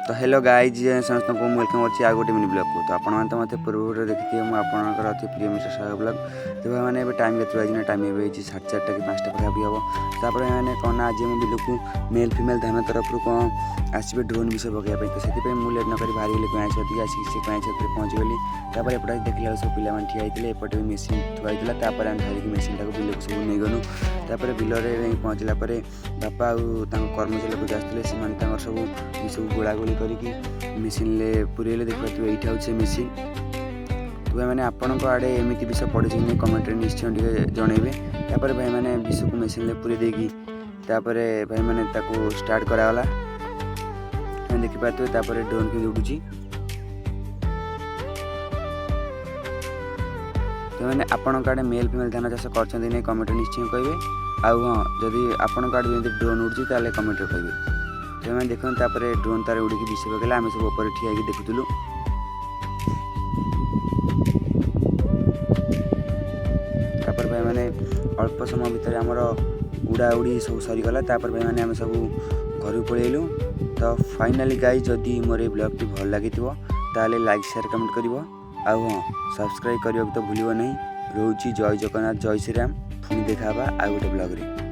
तो hello guys समस्त को वेलकम अच्छी आ गोटे मिनी ब्लॉग को तो आप मत पूर्व देखिए मुझे अति प्रिय मिस्टर साहब ब्लॉग तो भाई मैंने टाइम के टाइम 4:30 कि 5टा पाखापी हम तापर मैंने कौन आज मुझे बिल को मेल फिमेल धान तरफ कौन आसवे ड्रोन विषय पकड़ा तो से मुझे लेट नक बाहरी गली गाँ छुट्टी आसिक से गाँ छुट्टी पहुँचीगली तापर एपटे देखला सब पे ठिया होते एपटे भी मेसीन थुआई तापर हम धरिक मेसीन टाक बिल को सब नहीं गलु तापर बिलरे पहुँचला बापा आम कर्मचारी लोग आसते सब गोलागोली करके मेसीन पुरेले देखा ये हूँ मेसीन तो भाई मैंने आपण आड़े एमती विषय पड़े कि नहीं कमेंट निश्चय जनइबे तापर भाई मैंने विष को मेसीन पूरे देगी तापर भाई मैंने स्टार्ट कराला देखिपे तापर ड्रोन के उड़ूची तो मैंने आपण आड़े मेल फिमेल धान चाष कर नहीं कमेंट निश्चय कहे आउ हाँ जदि आपण आड़े ड्रोन उड़ूची ताले कमेंट कहे तो मैंने देखो तापर ड्रोन तार उड़ी विष पकड़ा आम सब ऊपर ठिया देखुलु तापर भाई मैंने अल्प समय भितर आमर उड़ा उड़ी सब सरीगला तापर भाई मैंने आम सब घर पलैलु तो फाइनाली गाइस जदि मोर ये ब्लॉग टी भल लगी ताले लाइक शेयर कमेंट करिवो आउ हाँ सब्सक्राइब करने तो भूलियो नहीं रोची जय जगन्नाथ जय श्री राम पुणी देखा आ गोटे ब्लॉग रे।